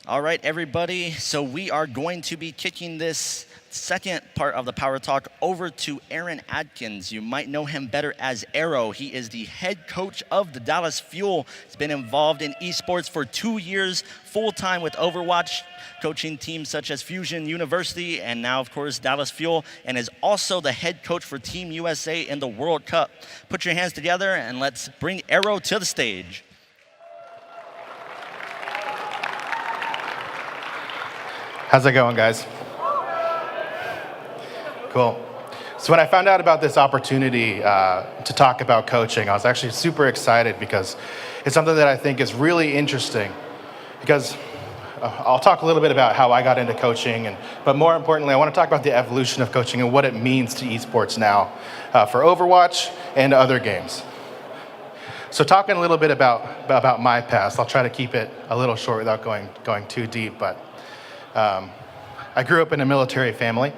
All right, everybody. So we are going to be kicking this second part of the Power Talk over to Aaron Adkins. You might know him better as Aero. He is the head coach of the Dallas Fuel. He's been involved in esports for 2 years, full-time with Overwatch, coaching teams such as Fusion University and now, of course, Dallas Fuel, and is also the head coach for Team USA in the World Cup. Put your hands together and let's bring Aero to the stage. How's it going, guys? Cool. So when I found out about this opportunity to talk about coaching, I was actually super excited because it's something that I think is really interesting. Because I'll talk a little bit about how I got into coaching, but more importantly, I want to talk about the evolution of coaching and what it means to esports now for Overwatch and other games. So talking a little bit about my past, I'll try to keep it a little short without going too deep, but I grew up in a military family.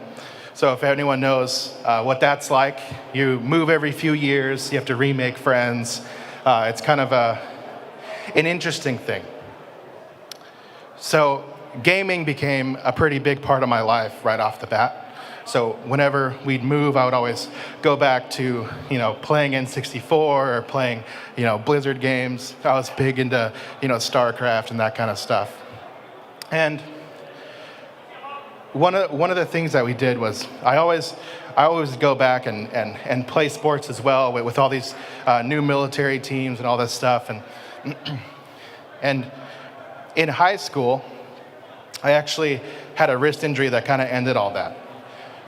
So if anyone knows what that's like, you move every few years, you have to remake friends. It's kind of an interesting thing. So gaming became a pretty big part of my life right off the bat. So whenever we'd move, I would always go back to, playing N64 or playing, Blizzard games. I was big into, StarCraft and that kind of stuff. And one of the things that we did was I always go back and play sports as well with all these new military teams and all this stuff. And in high school, I actually had a wrist injury that kind of ended all that.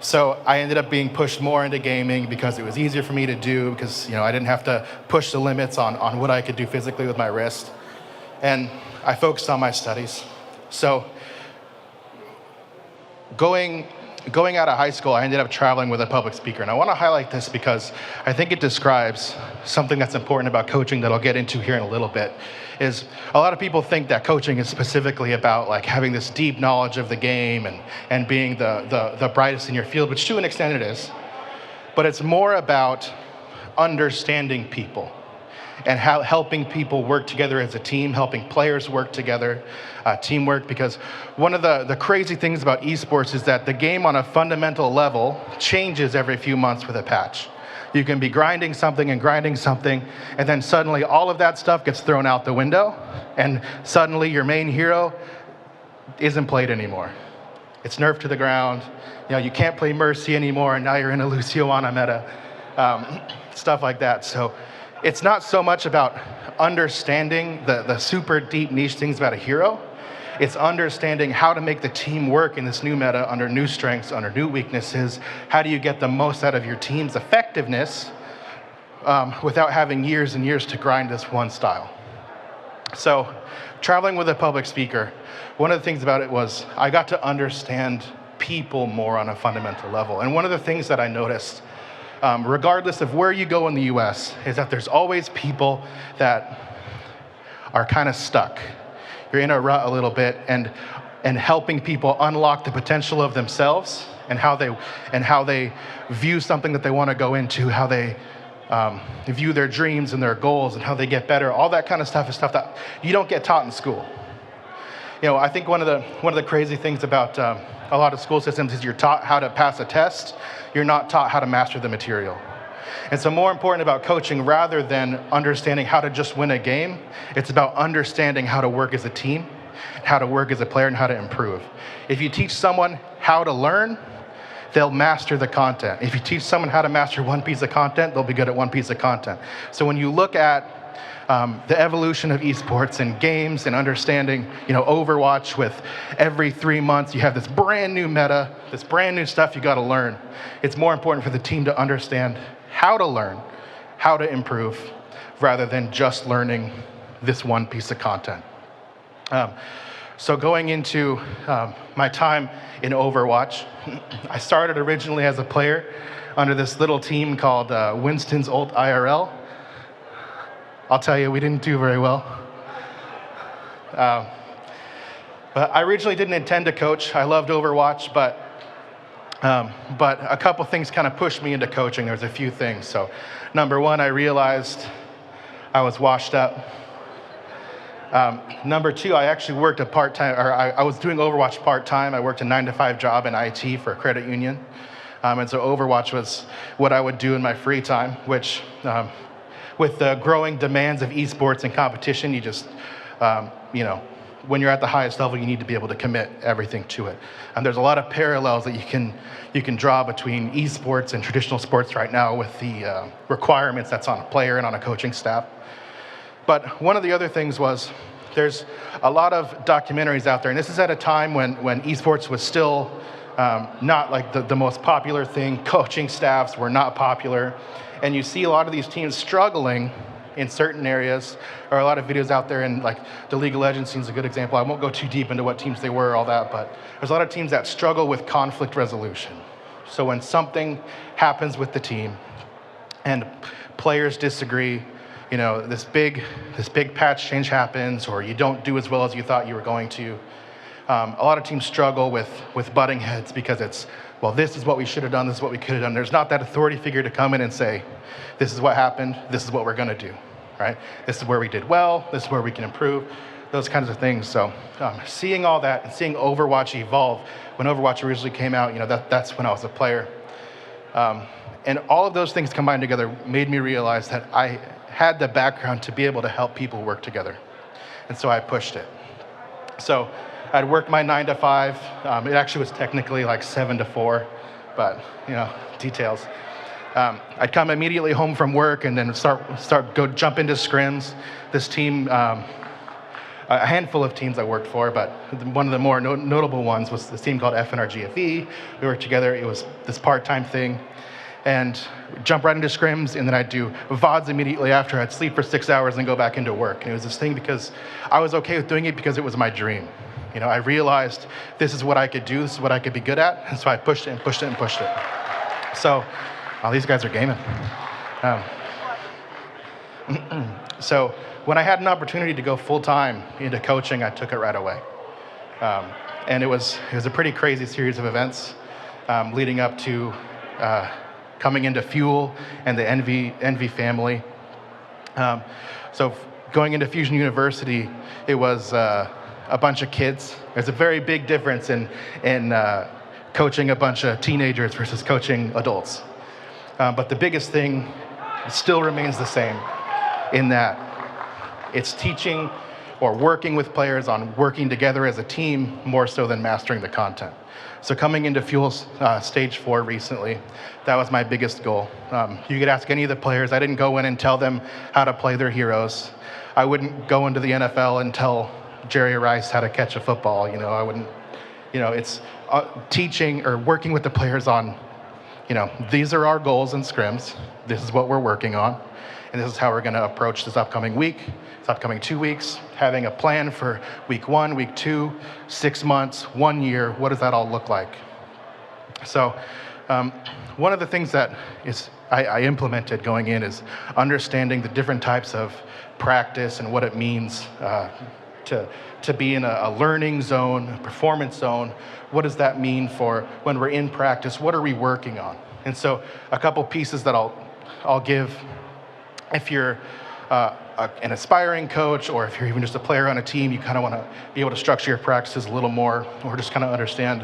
So I ended up being pushed more into gaming because it was easier for me to do because I didn't have to push the limits on what I could do physically with my wrist. And I focused on my studies. So going out of high school, I ended up traveling with a public speaker. And I want to highlight this because I think it describes something that's important about coaching that I'll get into here in a little bit, is a lot of people think that coaching is specifically about like having this deep knowledge of the game and being the brightest in your field, which to an extent it is. But it's more about understanding people and how helping people work together as a team, helping players work together, teamwork, because one of the crazy things about esports is that the game on a fundamental level changes every few months with a patch. You can be grinding something, and then suddenly all of that stuff gets thrown out the window, and suddenly your main hero isn't played anymore. It's nerfed to the ground. You can't play Mercy anymore, and now you're in a Luciana meta, stuff like that. So it's not so much about understanding the super deep niche things about a hero. It's understanding how to make the team work in this new meta under new strengths, under new weaknesses. How do you get the most out of your team's effectiveness without having years and years to grind this one style? So traveling with a public speaker, one of the things about it was I got to understand people more on a fundamental level. And one of the things that I noticed, regardless of where you go in the US, is that there's always people that are kind of stuck. You're in a rut a little bit, and helping people unlock the potential of themselves and how they view something that they want to go into, how they view their dreams and their goals and how they get better. All that kind of stuff is stuff that you don't get taught in school. I think one of the crazy things about a lot of school systems is you're taught how to pass a test. You're not taught how to master the material. And so more important about coaching, rather than understanding how to just win a game, it's about understanding how to work as a team, how to work as a player, and how to improve. If you teach someone how to learn, they'll master the content. If you teach someone how to master one piece of content, they'll be good at one piece of content. So when you look at the evolution of esports and games and understanding, Overwatch, with every 3 months you have this brand new meta, this brand new stuff you got to learn. It's more important for the team to understand how to learn, how to improve, rather than just learning this one piece of content. So going into my time in Overwatch, I started originally as a player under this little team called Winston's Ult IRL. I'll tell you, we didn't do very well. But I originally didn't intend to coach. I loved Overwatch, but a couple things kind of pushed me into coaching. There was a few things. So number one, I realized I was washed up. Number two, I actually worked a part-time, or I was doing Overwatch part-time. I worked a 9-to-5 job in IT for a credit union. And so Overwatch was what I would do in my free time, which with the growing demands of esports and competition, you just, when you're at the highest level, you need to be able to commit everything to it. And there's a lot of parallels that you can draw between esports and traditional sports right now with the requirements that's on a player and on a coaching staff. But one of the other things was there's a lot of documentaries out there, and this is at a time when esports was still not like the most popular thing. Coaching staffs were not popular. And you see a lot of these teams struggling in certain areas. There are a lot of videos out there, and like the League of Legends scene is a good example. I won't go too deep into what teams they were, all that, but there's a lot of teams that struggle with conflict resolution. So when something happens with the team and players disagree, this big patch change happens, or you don't do as well as you thought you were going to. A lot of teams struggle with butting heads because it's, well, this is what we should have done, this is what we could have done. There's not that authority figure to come in and say, this is what happened, this is what we're gonna do, right? This is where we did well, this is where we can improve, those kinds of things. So seeing all that and seeing Overwatch evolve, when Overwatch originally came out, that's when I was a player. And all of those things combined together made me realize that I had the background to be able to help people work together. And so I pushed it. So I'd work my 9-to-5. It actually was technically like 7-to-4, but details. I'd come immediately home from work and then go jump into scrims. This team, a handful of teams I worked for, but one of the more notable ones was this team called FNRGFE. We worked together. It was this part-time thing. And jump right into scrims, and then I'd do VODs immediately after. I'd sleep for 6 hours and go back into work. And it was this thing because I was okay with doing it because it was my dream. I realized this is what I could do, this is what I could be good at, and so I pushed it and pushed it and pushed it. So, these guys are gaming. So when I had an opportunity to go full-time into coaching, I took it right away. And it was a pretty crazy series of events leading up to coming into Fuel and the Envy family. So going into Fusion University, it was a bunch of kids. There's a very big difference in coaching a bunch of teenagers versus coaching adults. But the biggest thing still remains the same in that it's teaching or working with players on working together as a team more so than mastering the content. So coming into Fuel's Stage 4 recently, that was my biggest goal. You could ask any of the players. I didn't go in and tell them how to play their heroes. I wouldn't go into the NFL and tell Jerry Rice how to catch a football. I wouldn't, it's teaching or working with the players on, these are our goals and scrims. This is what we're working on. And this is how we're going to approach this upcoming week, this upcoming 2 weeks, having a plan for week 1, week 2, 6 months, 1 year. What does that all look like? So one of the things that I implemented going in is understanding the different types of practice and what it means to be in a learning zone, a performance zone. What does that mean for when we're in practice? What are we working on? And so a couple pieces that I'll give if you're an aspiring coach, or if you're even just a player on a team, you kind of want to be able to structure your practices a little more, or just kind of understand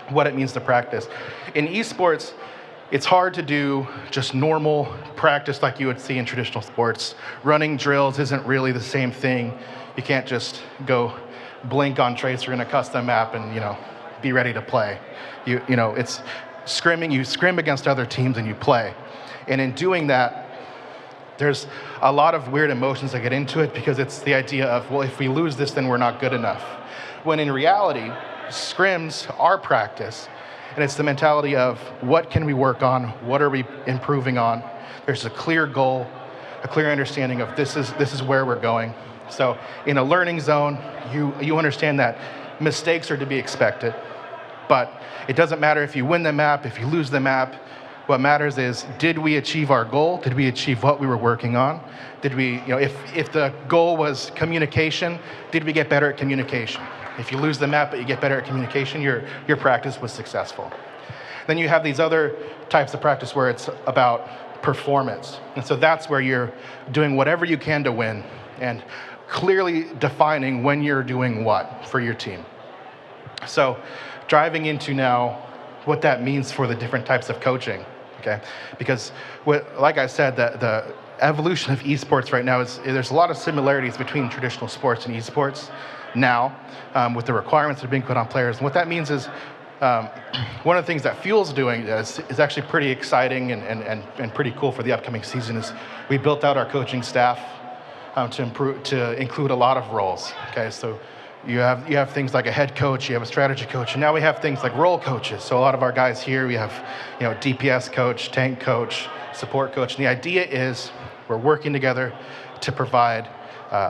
what it means to practice. In esports, it's hard to do just normal practice like you would see in traditional sports. Running drills isn't really the same thing. You can't just go blink on Tracer in a custom map and be ready to play. It's scrimming. You scrim against other teams and you play. And in doing that, there's a lot of weird emotions that get into it because it's the idea of, well, if we lose this, then we're not good enough. When in reality, scrims are practice, and it's the mentality of what can we work on, what are we improving on. There's a clear goal, a clear understanding of this is where we're going. So in a learning zone, you understand that mistakes are to be expected, but it doesn't matter if you win the map, if you lose the map. What matters is, did we achieve our goal? Did we achieve what we were working on? Did we, if the goal was communication, did we get better at communication? If you lose the map but you get better at communication, your practice was successful. Then you have these other types of practice where it's about performance. And so that's where you're doing whatever you can to win. And clearly defining when you're doing what for your team. So driving into now what that means for the different types of coaching, okay? Because like I said, the evolution of esports right now there's a lot of similarities between traditional sports and esports now, with the requirements that are being put on players. And what that means is, one of the things that Fuel's doing is actually pretty exciting and pretty cool for the upcoming season is we built out our coaching staff to include a lot of roles. Okay, so you have things like a head coach, you have a strategy coach, and now we have things like role coaches. So a lot of our guys here, we have DPS coach, tank coach, support coach, and the idea is we're working together to provide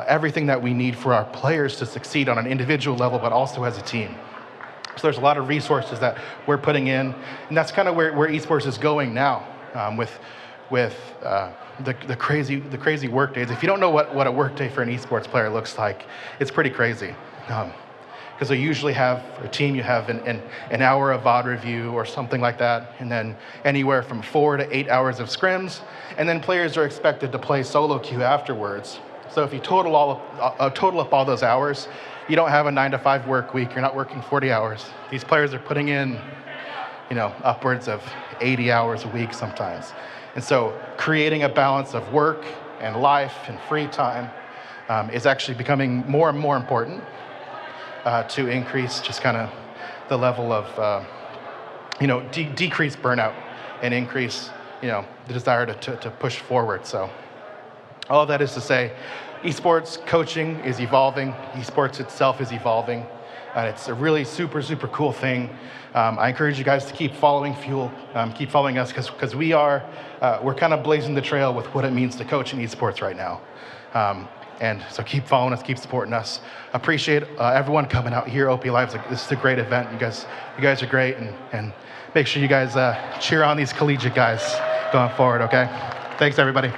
everything that we need for our players to succeed on an individual level, but also as a team. So there's a lot of resources that we're putting in, and that's kind of where esports is going now, with the crazy work days. If you don't know what a work day for an esports player looks like, it's pretty crazy. Because they usually have a team, you have an hour of VOD review or something like that, and then anywhere from 4 to 8 hours of scrims, and then players are expected to play solo queue afterwards. So if you total up all those hours, you don't have a 9-to-5 work week. You're not working 40 hours. These players are putting in, upwards of 80 hours a week sometimes. And so creating a balance of work and life and free time is actually becoming more and more important to increase just kind of the level of, decrease burnout and increase, the desire to push forward. So all of that is to say, esports coaching is evolving. Esports itself is evolving. And it's a really super, super cool thing. I encourage you guys to keep following Fuel, keep following us, because we're kind of blazing the trail with what it means to coach in esports right now. And so keep following us, keep supporting us. Appreciate everyone coming out here. OP Live's this is a great event. You guys are great, and make sure you guys cheer on these collegiate guys going forward. Okay, thanks everybody.